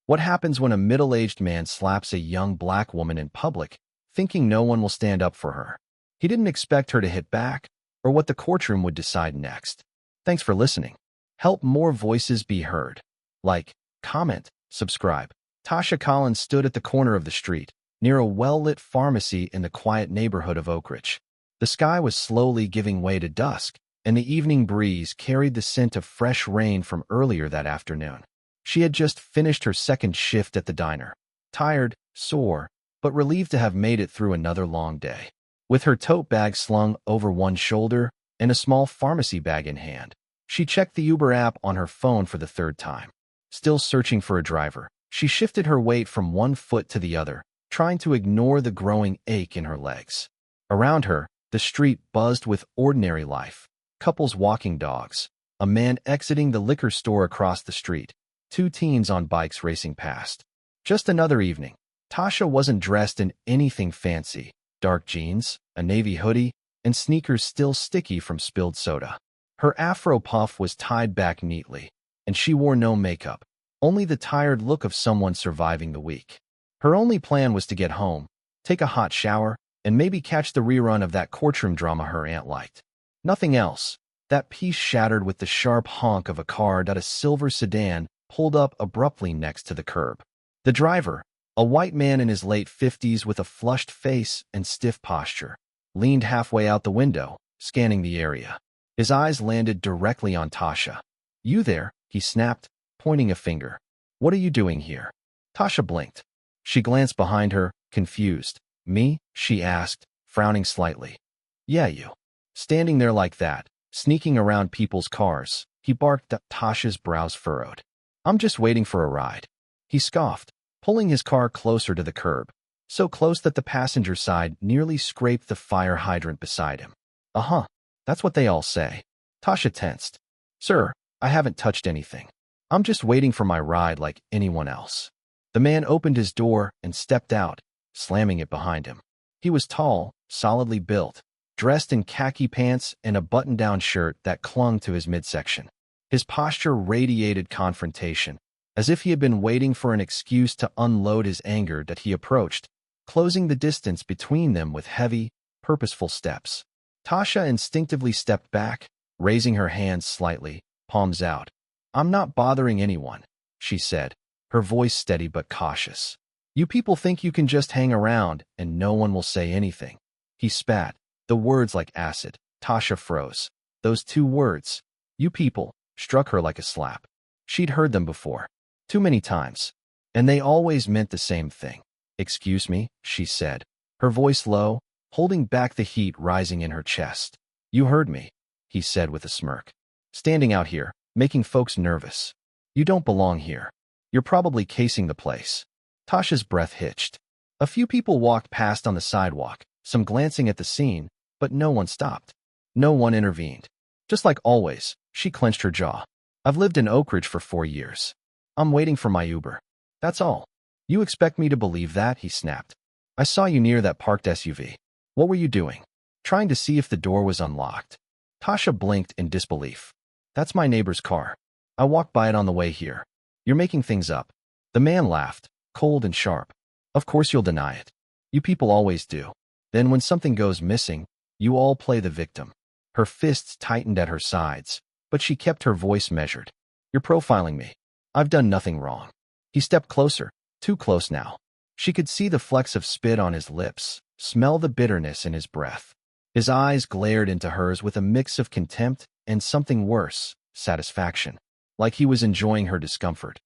What happens when a middle-aged man slaps a young black woman in public, thinking no one will stand up for her? He didn't expect her to hit back, or what the courtroom would decide next. Thanks for listening. Help more voices be heard. Like, comment, subscribe. Tasha Collins stood at the corner of the street, near a well-lit pharmacy in the quiet neighborhood of Oak Ridge. The sky was slowly giving way to dusk, and the evening breeze carried the scent of fresh rain from earlier that afternoon. She had just finished her second shift at the diner, tired, sore, but relieved to have made it through another long day. With her tote bag slung over one shoulder and a small pharmacy bag in hand, she checked the Uber app on her phone for the third time. Still searching for a driver, she shifted her weight from one foot to the other, trying to ignore the growing ache in her legs. Around her, the street buzzed with ordinary life. Couples walking dogs, a man exiting the liquor store across the street, two teens on bikes racing past. Just another evening. Tasha wasn't dressed in anything fancy. Dark jeans, a navy hoodie, and sneakers still sticky from spilled soda. Her afro puff was tied back neatly, and she wore no makeup, only the tired look of someone surviving the week. Her only plan was to get home, take a hot shower, and maybe catch the rerun of that courtroom drama her aunt liked. Nothing else. That peace shattered with the sharp honk of a car that a silver sedan pulled up abruptly next to the curb. The driver, a white man in his late 50s with a flushed face and stiff posture, leaned halfway out the window, scanning the area. His eyes landed directly on Tasha. "You there?" he snapped, pointing a finger. "What are you doing here?" Tasha blinked. She glanced behind her, confused. "Me?" she asked, frowning slightly. "Yeah, you. Standing there like that, sneaking around people's cars," he barked. Tasha's brows furrowed. "I'm just waiting for a ride." He scoffed, pulling his car closer to the curb, so close that the passenger side nearly scraped the fire hydrant beside him. "Uh-huh. That's what they all say." Tasha tensed. "Sir, I haven't touched anything. I'm just waiting for my ride like anyone else." The man opened his door and stepped out, slamming it behind him. He was tall, solidly built, dressed in khaki pants and a button-down shirt that clung to his midsection. His posture radiated confrontation, as if he had been waiting for an excuse to unload his anger that he approached, closing the distance between them with heavy, purposeful steps. Tasha instinctively stepped back, raising her hands slightly, palms out. "I'm not bothering anyone," she said, her voice steady but cautious. "You people think you can just hang around and no one will say anything." He spat, the words like acid. Tasha froze. Those two words, "you people," struck her like a slap. She'd heard them before. Too many times. And they always meant the same thing. "Excuse me," she said, her voice low, holding back the heat rising in her chest. "You heard me," he said with a smirk. "Standing out here, making folks nervous. You don't belong here. You're probably casing the place." Tasha's breath hitched. A few people walked past on the sidewalk, some glancing at the scene, but no one stopped. No one intervened. Just like always, she clenched her jaw. "I've lived in Oak Ridge for 4 years. I'm waiting for my Uber. That's all." "You expect me to believe that?" he snapped. "I saw you near that parked SUV. What were you doing?" "Trying to see if the door was unlocked." Tasha blinked in disbelief. "That's my neighbor's car. I walked by it on the way here. You're making things up." The man laughed, cold and sharp. "Of course you'll deny it. You people always do. Then when something goes missing, you all play the victim." Her fists tightened at her sides, but she kept her voice measured. "You're profiling me. I've done nothing wrong." He stepped closer, too close now. She could see the flecks of spit on his lips, smell the bitterness in his breath. His eyes glared into hers with a mix of contempt and something worse, satisfaction, like he was enjoying her discomfort.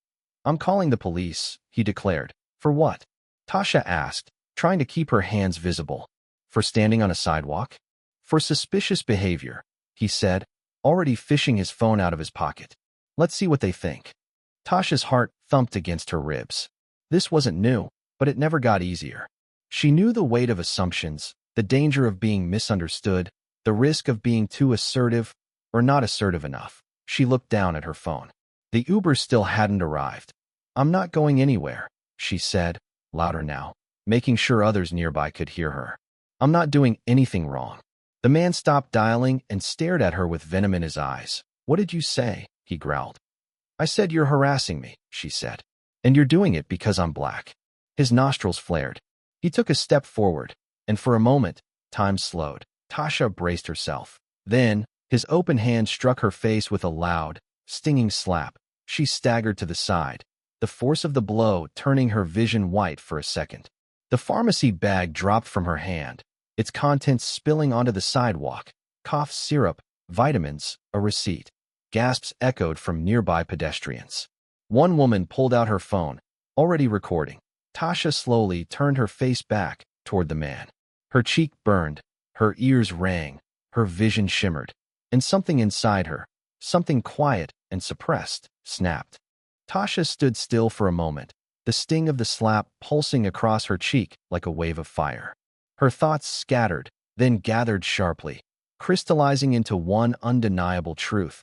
"I'm calling the police," he declared. "For what?" Tasha asked, trying to keep her hands visible. "For standing on a sidewalk?" "For suspicious behavior," he said, already fishing his phone out of his pocket. "Let's see what they think." Tasha's heart thumped against her ribs. This wasn't new, but it never got easier. She knew the weight of assumptions, the danger of being misunderstood, the risk of being too assertive or not assertive enough. She looked down at her phone. The Uber still hadn't arrived. "I'm not going anywhere," she said, louder now, making sure others nearby could hear her. "I'm not doing anything wrong." The man stopped dialing and stared at her with venom in his eyes. "What did you say?" he growled. "I said you're harassing me," she said. And you're doing it because I'm black. His nostrils flared. He took a step forward, and for a moment, time slowed. Tasha braced herself. Then, his open hand struck her face with a loud, stinging slap. She staggered to the side, the force of the blow turning her vision white for a second. The pharmacy bag dropped from her hand, its contents spilling onto the sidewalk. Cough syrup, vitamins, a receipt. Gasps echoed from nearby pedestrians. One woman pulled out her phone, already recording. Tasha slowly turned her face back toward the man. Her cheek burned, her ears rang, her vision shimmered, and something inside her, something quiet and suppressed, snapped. Tasha stood still for a moment, the sting of the slap pulsing across her cheek like a wave of fire. Her thoughts scattered, then gathered sharply, crystallizing into one undeniable truth.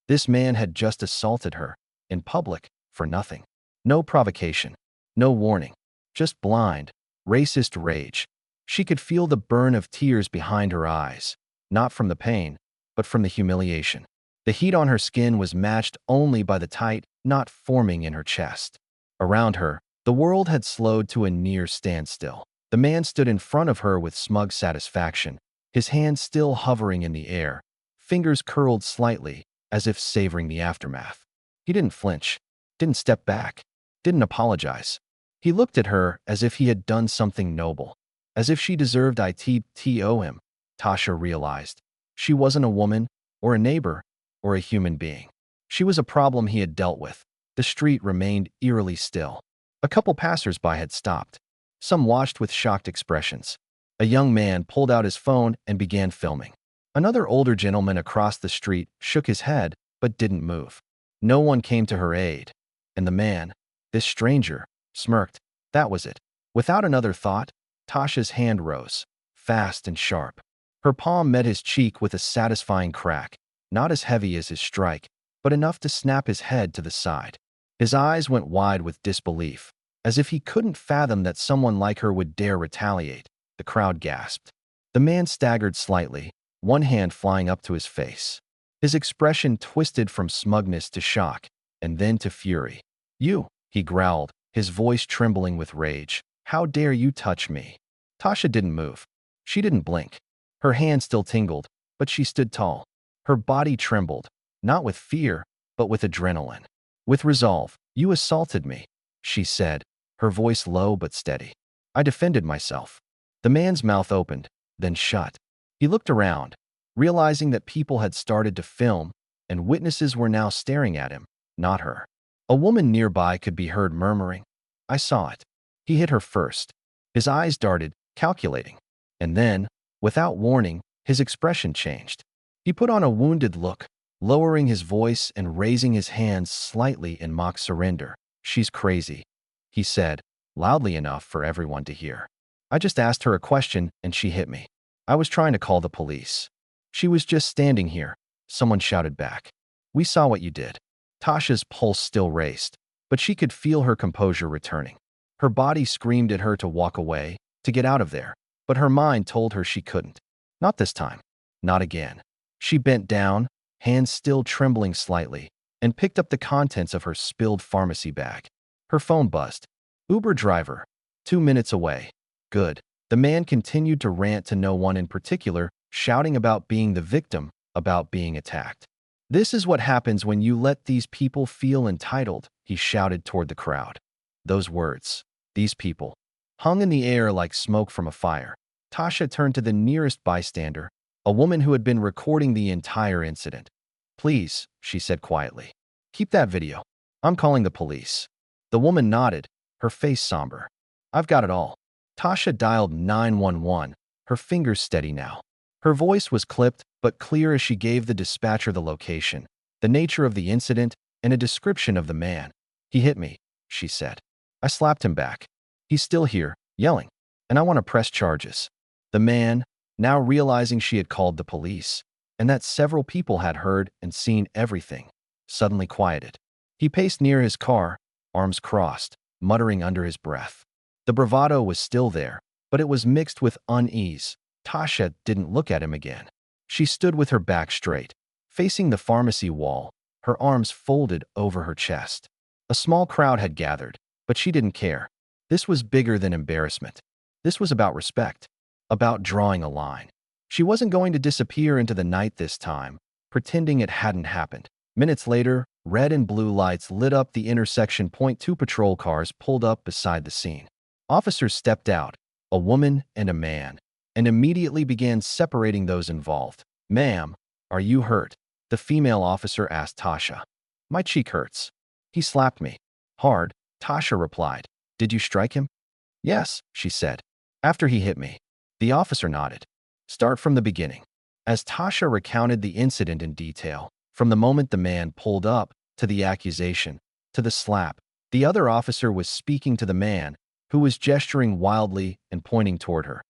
This man had just assaulted her, in public, for nothing. No provocation, no warning, just blind, racist rage. She could feel the burn of tears behind her eyes, not from the pain, but from the humiliation. The heat on her skin was matched only by the tight knot forming in her chest. Around her, the world had slowed to a near standstill. The man stood in front of her with smug satisfaction, his hands still hovering in the air, fingers curled slightly, as if savoring the aftermath. He didn't flinch, didn't step back, didn't apologize. He looked at her as if he had done something noble, as if she deserved to him. Tasha realized. She wasn't a woman, or a neighbor, or a human being. She was a problem he had dealt with. The street remained eerily still. A couple passers-by had stopped. Some watched with shocked expressions. A young man pulled out his phone and began filming. Another older gentleman across the street shook his head but didn't move. No one came to her aid. And the man, this stranger, smirked. That was it. Without another thought, Tasha's hand rose, fast and sharp. Her palm met his cheek with a satisfying crack, not as heavy as his strike, but enough to snap his head to the side. His eyes went wide with disbelief, as if he couldn't fathom that someone like her would dare retaliate. The crowd gasped. The man staggered slightly, one hand flying up to his face. His expression twisted from smugness to shock, and then to fury. You, he growled, his voice trembling with rage. How dare you touch me? Tasha didn't move. She didn't blink. Her hand still tingled, but she stood tall. Her body trembled, not with fear, but with adrenaline. With resolve. You assaulted me, she said, her voice low but steady. I defended myself. The man's mouth opened, then shut. He looked around, realizing that people had started to film, and witnesses were now staring at him, not her. A woman nearby could be heard murmuring, I saw it. He hit her first. His eyes darted, calculating. And then, without warning, his expression changed. He put on a wounded look, lowering his voice and raising his hands slightly in mock surrender. She's crazy, he said, loudly enough for everyone to hear. I just asked her a question and she hit me. I was trying to call the police. She was just standing here, someone shouted back. We saw what you did. Tasha's pulse still raced, but she could feel her composure returning. Her body screamed at her to walk away, to get out of there, but her mind told her she couldn't. Not this time. Not again. She bent down, hands still trembling slightly, and picked up the contents of her spilled pharmacy bag. Her phone buzzed. Uber driver. 2 minutes away. Good. The man continued to rant to no one in particular, shouting about being the victim, about being attacked. This is what happens when you let these people feel entitled, he shouted toward the crowd. Those words, these people, hung in the air like smoke from a fire. Tasha turned to the nearest bystander, a woman who had been recording the entire incident. Please, she said quietly. Keep that video. I'm calling the police. The woman nodded, her face somber. I've got it all. Tasha dialed 911, her fingers steady now. Her voice was clipped but clear as she gave the dispatcher the location, the nature of the incident, and a description of the man. He hit me, she said. I slapped him back. He's still here, yelling, and I want to press charges. The man, now realizing she had called the police, and that several people had heard and seen everything, suddenly quieted. He paced near his car, arms crossed, muttering under his breath. The bravado was still there, but it was mixed with unease. Tasha didn't look at him again. She stood with her back straight, facing the pharmacy wall, her arms folded over her chest. A small crowd had gathered, But she didn't care. This was bigger than embarrassment. This was about respect, about drawing a line. She wasn't going to disappear into the night this time, pretending it hadn't happened. Minutes later, red and blue lights lit up the intersection. Two patrol cars pulled up beside the scene. Officers stepped out, a woman and a man, and immediately began separating those involved. "Ma'am, are you hurt?" the female officer asked Tasha. "My cheek hurts." "He slapped me." "Hard," Tasha replied. "Did you strike him?" "Yes," she said. "After he hit me." The officer nodded. "Start from the beginning." As Tasha recounted the incident in detail, from the moment the man pulled up, to the accusation, to the slap, the other officer was speaking to the man, who was gesturing wildly and pointing toward her.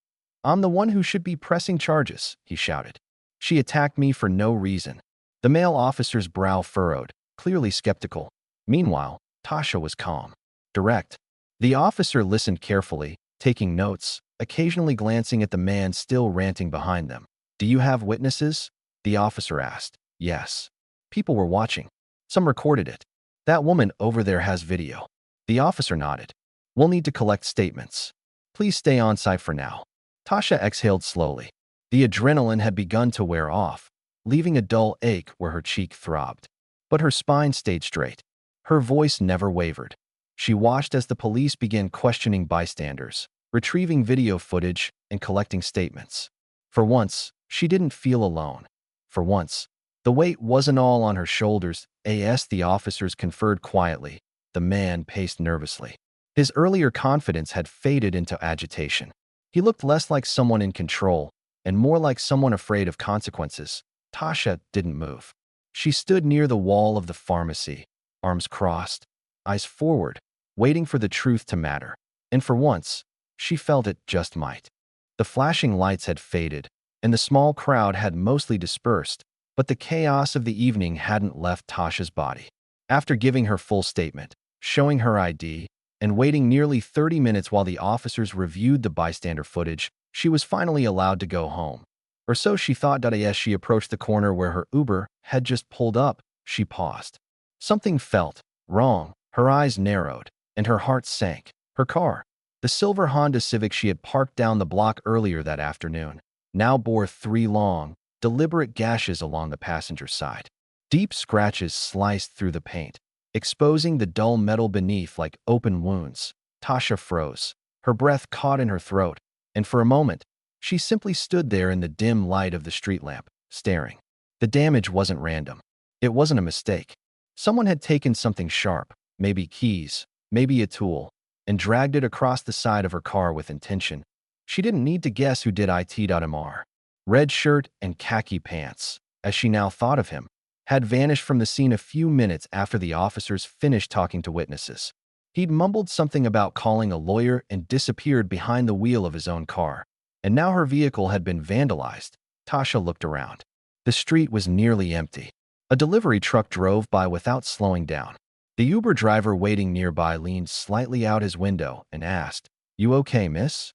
"I'm the one who should be pressing charges," he shouted. "She attacked me for no reason." The male officer's brow furrowed, clearly skeptical. Meanwhile, Tasha was calm, direct. The officer listened carefully, taking notes, occasionally glancing at the man still ranting behind them. "Do you have witnesses?" the officer asked. "Yes." People were watching. Some recorded it. "That woman over there has video." The officer nodded. "We'll need to collect statements. Please stay on site for now." Tasha exhaled slowly. The adrenaline had begun to wear off, leaving a dull ache where her cheek throbbed. But her spine stayed straight. Her voice never wavered. She watched as the police began questioning bystanders, retrieving video footage, and collecting statements. For once, she didn't feel alone. For once, the weight wasn't all on her shoulders. As the officers conferred quietly, the man paced nervously. His earlier confidence had faded into agitation. He looked less like someone in control and more like someone afraid of consequences. Tasha didn't move. She stood near the wall of the pharmacy, arms crossed, eyes forward, waiting for the truth to matter. And for once, she felt it just might. The flashing lights had faded, and the small crowd had mostly dispersed, but the chaos of the evening hadn't left Tasha's body. After giving her full statement, showing her ID, and waiting nearly 30 minutes while the officers reviewed the bystander footage, she was finally allowed to go home. Or so she thought. As she approached the corner where her Uber had just pulled up, she paused. Something felt wrong. Her eyes narrowed, and her heart sank. Her car, the silver Honda Civic she had parked down the block earlier that afternoon, now bore 3 long, deliberate gashes along the passenger side. Deep scratches sliced through the paint, exposing the dull metal beneath like open wounds. Tasha froze. Her breath caught in her throat, and for a moment, she simply stood there in the dim light of the street lamp, staring. The damage wasn't random. It wasn't a mistake. Someone had taken something sharp, maybe keys, maybe a tool, and dragged it across the side of her car with intention. She didn't need to guess who did it. Red shirt and khaki pants, as she now thought of him, had vanished from the scene a few minutes after the officers finished talking to witnesses. He'd mumbled something about calling a lawyer and disappeared behind the wheel of his own car. And now her vehicle had been vandalized. Tasha looked around. The street was nearly empty. A delivery truck drove by without slowing down. The Uber driver waiting nearby leaned slightly out his window and asked, "You okay, miss?"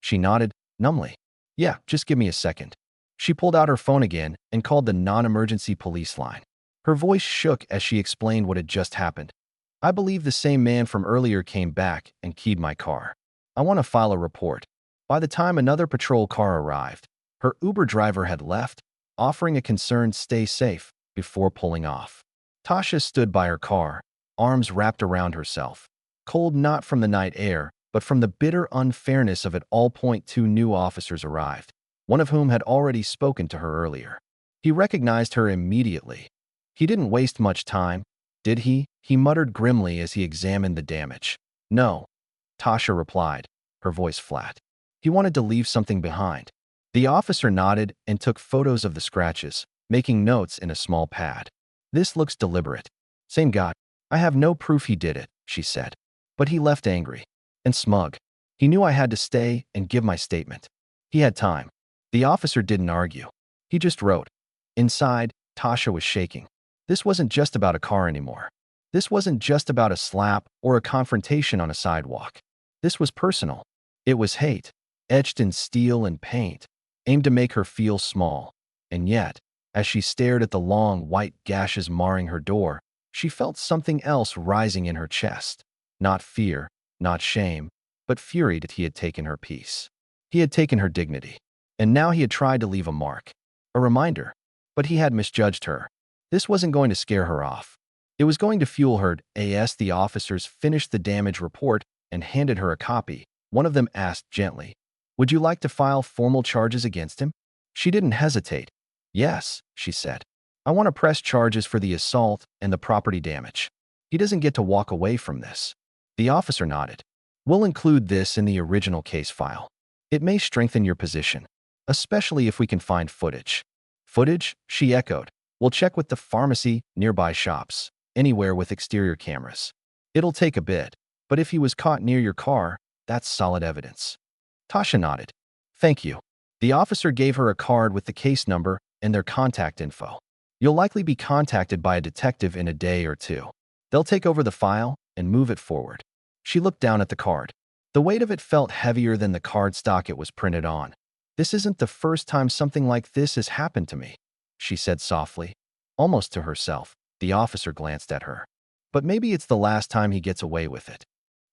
She nodded, numbly. "Yeah, just give me a second." She pulled out her phone again and called the non-emergency police line. Her voice shook as she explained what had just happened. "I believe the same man from earlier came back and keyed my car. I want to file a report." By the time another patrol car arrived, her Uber driver had left, offering a concerned "stay safe" before pulling off. Tasha stood by her car, arms wrapped around herself, cold not from the night air, but from the bitter unfairness of it all. 2 new officers arrived, one of whom had already spoken to her earlier. He recognized her immediately. He didn't waste much time, did he? He muttered grimly as he examined the damage. "No," Tasha replied, her voice flat. "He wanted to leave something behind." The officer nodded and took photos of the scratches, making notes in a small pad. "This looks deliberate." "Same guy. I have no proof he did it," she said. "But he left angry and smug. He knew I had to stay and give my statement. He had time." The officer didn't argue. He just wrote. Inside, Tasha was shaking. This wasn't just about a car anymore. This wasn't just about a slap or a confrontation on a sidewalk. This was personal. It was hate, etched in steel and paint, aimed to make her feel small. And yet, as she stared at the long, white gashes marring her door, she felt something else rising in her chest. Not fear, not shame, but fury that he had taken her peace. He had taken her dignity. And now he had tried to leave a mark. A reminder. But he had misjudged her. This wasn't going to scare her off. It was going to fuel her. As the officers finished the damage report and handed her a copy, one of them asked gently, "Would you like to file formal charges against him?" She didn't hesitate. "Yes," she said. "I want to press charges for the assault and the property damage. He doesn't get to walk away from this." The officer nodded. "We'll include this in the original case file. It may strengthen your position, especially if we can find footage." "Footage?" she echoed. "We'll check with the pharmacy, nearby shops, anywhere with exterior cameras. It'll take a bit, but if he was caught near your car, that's solid evidence." Tasha nodded. "Thank you." The officer gave her a card with the case number and their contact info. "You'll likely be contacted by a detective in a day or two. They'll take over the file and move it forward." She looked down at the card. The weight of it felt heavier than the cardstock it was printed on. "This isn't the first time something like this has happened to me," she said softly, almost to herself. The officer glanced at her. "But maybe it's the last time he gets away with it."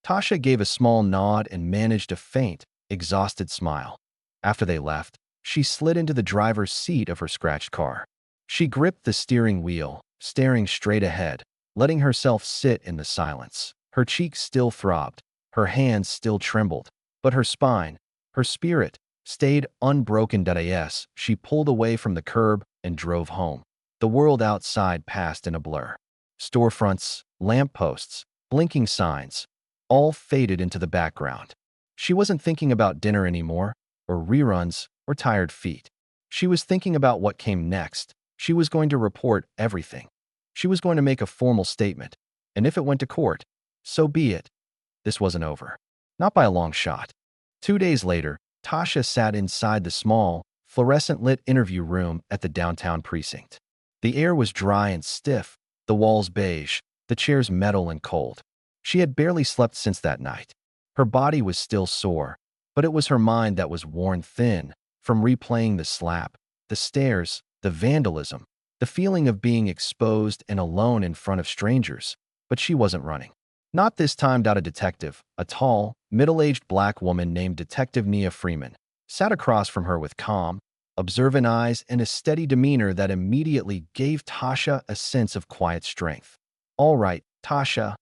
Tasha gave a small nod and managed a faint, exhausted smile. After they left, she slid into the driver's seat of her scratched car. She gripped the steering wheel, staring straight ahead, letting herself sit in the silence. Her cheeks still throbbed, her hands still trembled, but her spine, her spirit, stayed unbroken. As she pulled away from the curb and drove home, the world outside passed in a blur. Storefronts, lampposts, blinking signs, all faded into the background. She wasn't thinking about dinner anymore, or reruns, or tired feet. She was thinking about what came next. She was going to report everything. She was going to make a formal statement. And if it went to court, so be it. This wasn't over. Not by a long shot. 2 days later, Tasha sat inside the small, fluorescent-lit interview room at the downtown precinct. The air was dry and stiff, the walls beige, the chairs metal and cold. She had barely slept since that night. Her body was still sore, but it was her mind that was worn thin from replaying the slap, the stares, the vandalism, the feeling of being exposed and alone in front of strangers. But she wasn't running. Not this time. A detective, a tall, middle-aged black woman named Detective Nia Freeman, sat across from her with calm, observant eyes and a steady demeanor that immediately gave Tasha a sense of quiet strength. "All right, Tasha,"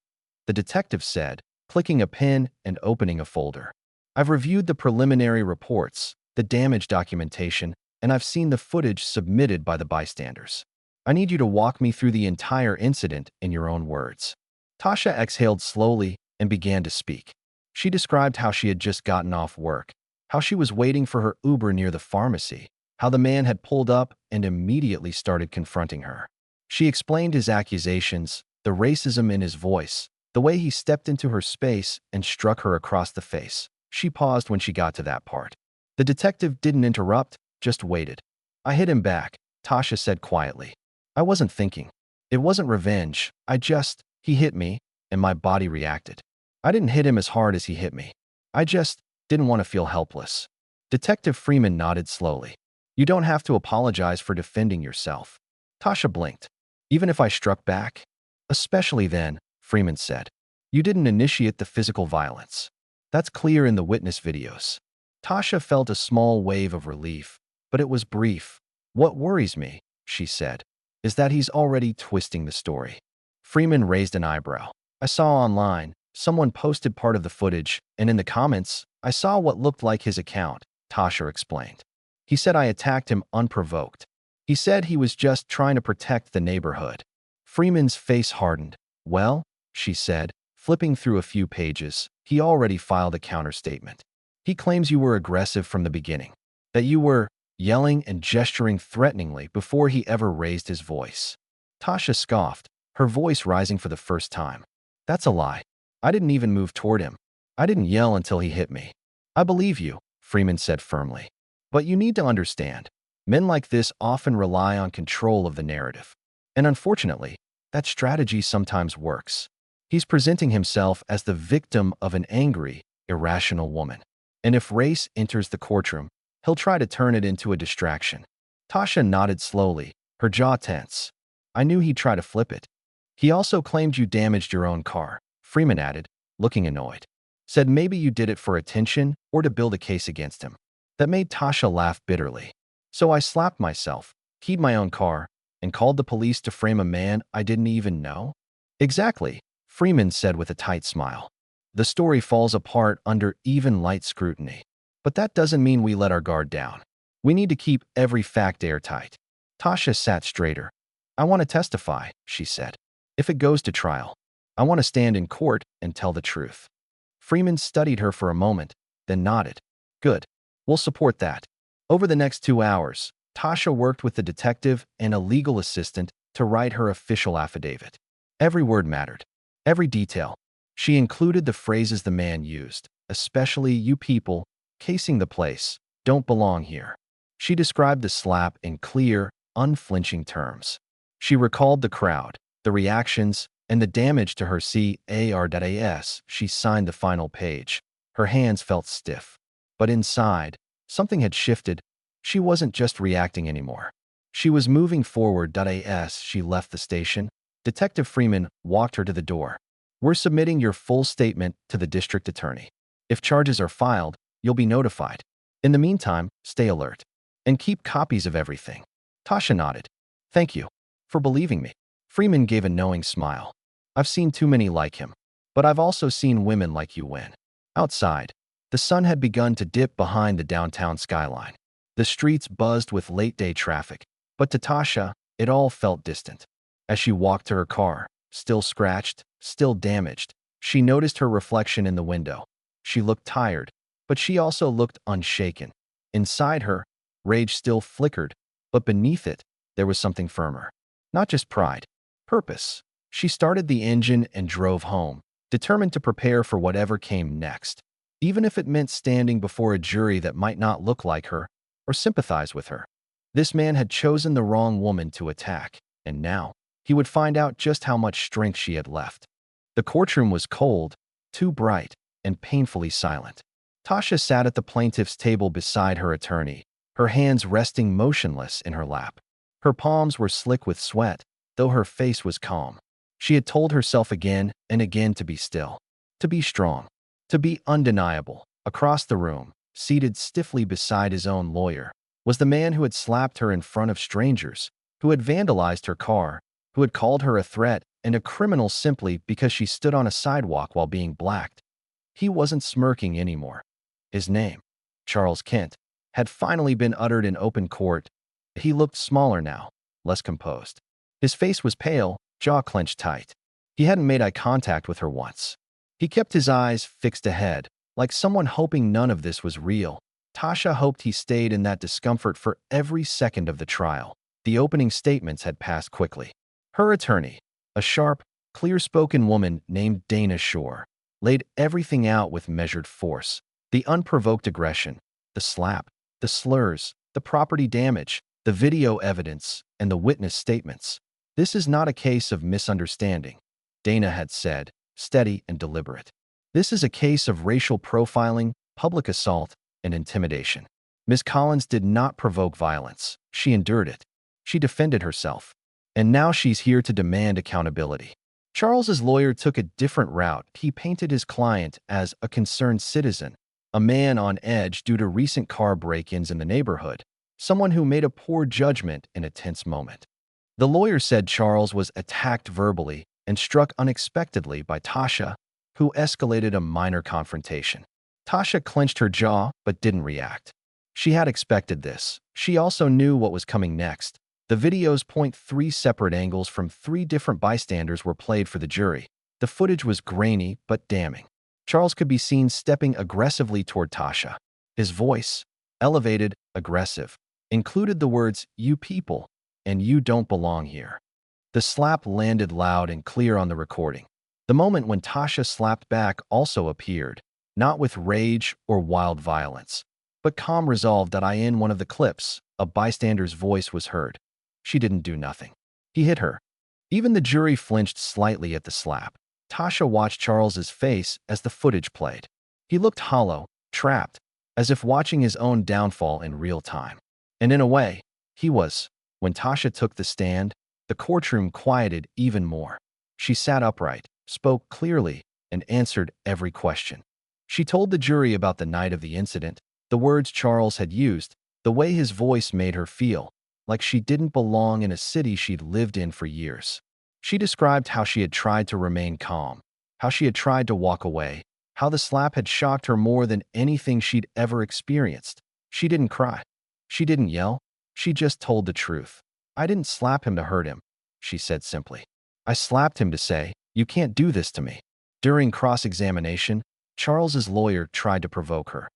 the detective said, clicking a pen and opening a folder. "I've reviewed the preliminary reports, the damage documentation, and I've seen the footage submitted by the bystanders. I need you to walk me through the entire incident in your own words." Tasha exhaled slowly and began to speak. She described how she had just gotten off work, how she was waiting for her Uber near the pharmacy, how the man had pulled up and immediately started confronting her. She explained his accusations, the racism in his voice, the way he stepped into her space and struck her across the face. She paused when she got to that part. The detective didn't interrupt, just waited. "I hit him back," Tasha said quietly. "I wasn't thinking. It wasn't revenge. He hit me, and my body reacted. I didn't hit him as hard as he hit me. I just didn't want to feel helpless." Detective Freeman nodded slowly. "You don't have to apologize for defending yourself." Tasha blinked. "Even if I struck back?" "Especially then," Freeman said. "You didn't initiate the physical violence. That's clear in the witness videos." Tasha felt a small wave of relief, but it was brief. "What worries me," she said, "is that he's already twisting the story." Freeman raised an eyebrow. "I saw online, someone posted part of the footage, and in the comments, I saw what looked like his account," Tasha explained. "He said I attacked him unprovoked. He said he was just trying to protect the neighborhood." Freeman's face hardened. "Well," she said, flipping through a few pages, "he already filed a counterstatement. He claims you were aggressive from the beginning, that you were yelling and gesturing threateningly before he ever raised his voice." Tasha scoffed, her voice rising for the first time. "That's a lie. I didn't even move toward him. I didn't yell until he hit me." "I believe you," Freeman said firmly. "But you need to understand, men like this often rely on control of the narrative. And unfortunately, that strategy sometimes works. He's presenting himself as the victim of an angry, irrational woman. And if race enters the courtroom, he'll try to turn it into a distraction." Tasha nodded slowly, her jaw tense. "I knew he'd try to flip it." "He also claimed you damaged your own car," Freeman added, looking annoyed. Said maybe you did it for attention or to build a case against him. That made Tasha laugh bitterly. So I slapped myself, keyed my own car, and called the police to frame a man I didn't even know? Exactly, Freeman said with a tight smile. The story falls apart under even light scrutiny. But that doesn't mean we let our guard down. We need to keep every fact airtight. Tasha sat straighter. I want to testify, she said. If it goes to trial, I want to stand in court and tell the truth. Freeman studied her for a moment, then nodded. Good. We'll support that. Over the next 2 hours, Tasha worked with the detective and a legal assistant to write her official affidavit. Every word mattered. Every detail. She included the phrases the man used, especially "you people, casing the place, don't belong here." She described the slap in clear, unflinching terms. She recalled the crowd, the reactions, and the damage to her CAR.AS. She signed the final page. Her hands felt stiff. But inside, something had shifted. She wasn't just reacting anymore. She was moving forward. As she left the station, Detective Freeman walked her to the door. We're submitting your full statement to the district attorney. If charges are filed, you'll be notified. In the meantime, stay alert. And keep copies of everything. Tasha nodded. Thank you for believing me. Freeman gave a knowing smile. I've seen too many like him. But I've also seen women like you win. Outside, the sun had begun to dip behind the downtown skyline. The streets buzzed with late-day traffic. But to Tasha, it all felt distant. As she walked to her car, still scratched, still damaged, she noticed her reflection in the window. She looked tired, but she also looked unshaken. Inside her, rage still flickered, but beneath it, there was something firmer. Not just pride, purpose. She started the engine and drove home, determined to prepare for whatever came next, even if it meant standing before a jury that might not look like her or sympathize with her. This man had chosen the wrong woman to attack, and now he would find out just how much strength she had left. The courtroom was cold, too bright, and painfully silent. Tasha sat at the plaintiff's table beside her attorney, her hands resting motionless in her lap. Her palms were slick with sweat, though her face was calm. She had told herself again and again to be still, to be strong, to be undeniable. Across the room, seated stiffly beside his own lawyer, was the man who had slapped her in front of strangers, who had vandalized her car, who had called her a threat and a criminal simply because she stood on a sidewalk while being blacked. He wasn't smirking anymore. His name, Charles Kent, had finally been uttered in open court. He looked smaller now, less composed. His face was pale, jaw clenched tight. He hadn't made eye contact with her once. He kept his eyes fixed ahead, like someone hoping none of this was real. Tasha hoped he stayed in that discomfort for every second of the trial. The opening statements had passed quickly. Her attorney, a sharp, clear-spoken woman named Dana Shore, laid everything out with measured force. The unprovoked aggression, the slap, the slurs, the property damage, the video evidence, and the witness statements. This is not a case of misunderstanding, Dana had said, steady and deliberate. This is a case of racial profiling, public assault, and intimidation. Ms. Collins did not provoke violence. She endured it. She defended herself. And now she's here to demand accountability. Charles's lawyer took a different route. He painted his client as a concerned citizen, a man on edge due to recent car break-ins in the neighborhood, someone who made a poor judgment in a tense moment. The lawyer said Charles was attacked verbally and struck unexpectedly by Tasha, who escalated a minor confrontation. Tasha clenched her jaw but didn't react. She had expected this. She also knew what was coming next. The video's three separate angles from 3 different bystanders were played for the jury. The footage was grainy but damning. Charles could be seen stepping aggressively toward Tasha. His voice, elevated, aggressive, included the words, "You people," and "You don't belong here." The slap landed loud and clear on the recording. The moment when Tasha slapped back also appeared, not with rage or wild violence, but calm resolve. In one of the clips, a bystander's voice was heard. She didn't do nothing. He hit her. Even the jury flinched slightly at the slap. Tasha watched Charles's face as the footage played. He looked hollow, trapped, as if watching his own downfall in real time. And in a way, he was. When Tasha took the stand, the courtroom quieted even more. She sat upright, spoke clearly, and answered every question. She told the jury about the night of the incident, the words Charles had used, the way his voice made her feel, like she didn't belong in a city she'd lived in for years. She described how she had tried to remain calm, how she had tried to walk away, how the slap had shocked her more than anything she'd ever experienced. She didn't cry. She didn't yell. She just told the truth. "I didn't slap him to hurt him," she said simply. "I slapped him to say, 'You can't do this to me.'" During cross-examination, Charles's lawyer tried to provoke her.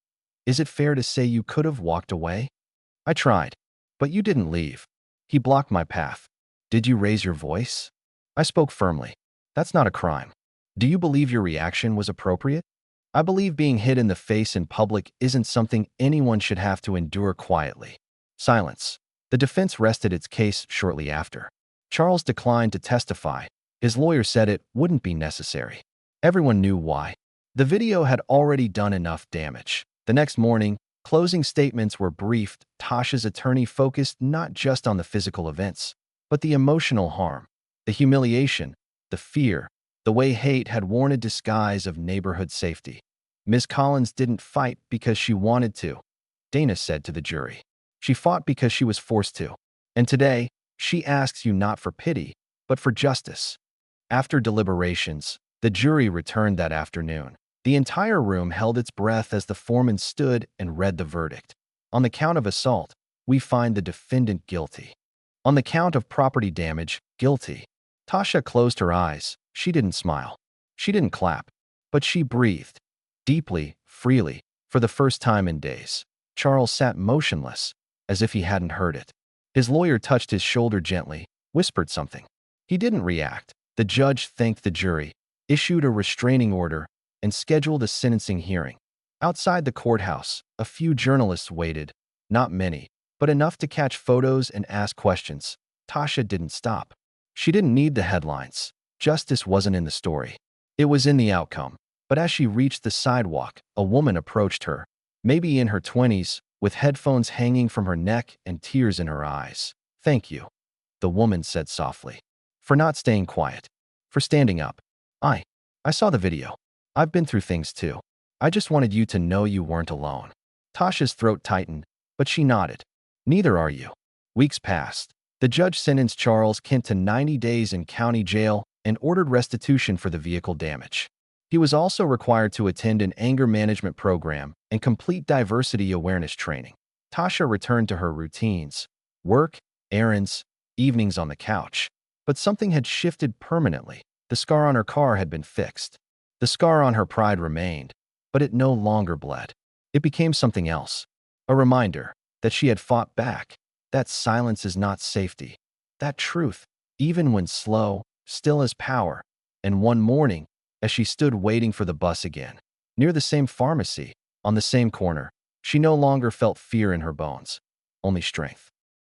"Is it fair to say you could have walked away?" "I tried, but you didn't leave. He blocked my path." "Did you raise your voice?" "I spoke firmly. That's not a crime." "Do you believe your reaction was appropriate?" "I believe being hit in the face in public isn't something anyone should have to endure quietly." Silence. The defense rested its case shortly after. Charles declined to testify. His lawyer said it wouldn't be necessary. Everyone knew why. The video had already done enough damage. The next morning, closing statements were briefed. Tasha's attorney focused not just on the physical events, but the emotional harm, the humiliation, the fear, the way hate had worn a disguise of neighborhood safety. "Ms. Collins didn't fight because she wanted to," Dana said to the jury. "She fought because she was forced to. And today, she asks you not for pity, but for justice." After deliberations, the jury returned that afternoon. The entire room held its breath as the foreman stood and read the verdict. On the count of assault, we find the defendant guilty. On the count of property damage, guilty. Tasha closed her eyes. She didn't smile. She didn't clap. But she breathed. Deeply, freely, for the first time in days. Charles sat motionless, as if he hadn't heard it. His lawyer touched his shoulder gently, whispered something. He didn't react. The judge thanked the jury, issued a restraining order, and scheduled a sentencing hearing. Outside the courthouse, a few journalists waited. Not many, but enough to catch photos and ask questions. Tasha didn't stop. She didn't need the headlines. Justice wasn't in the story. It was in the outcome. But as she reached the sidewalk, a woman approached her, maybe in her 20s, with headphones hanging from her neck and tears in her eyes. "Thank you," the woman said softly, "for not staying quiet, for standing up. I saw the video. I've been through things too. I just wanted you to know you weren't alone." Tasha's throat tightened, but she nodded. "Neither are you." Weeks passed. The judge sentenced Charles Kent to 90 days in county jail and ordered restitution for the vehicle damage. He was also required to attend an anger management program and complete diversity awareness training. Tasha returned to her routines: work, errands, evenings on the couch. But something had shifted permanently. The scar on her car had been fixed. The scar on her pride remained, but it no longer bled. It became something else. A reminder that she had fought back, that silence is not safety, that truth, even when slow, still has power. And one morning, as she stood waiting for the bus again, near the same pharmacy, on the same corner, she no longer felt fear in her bones, only strength.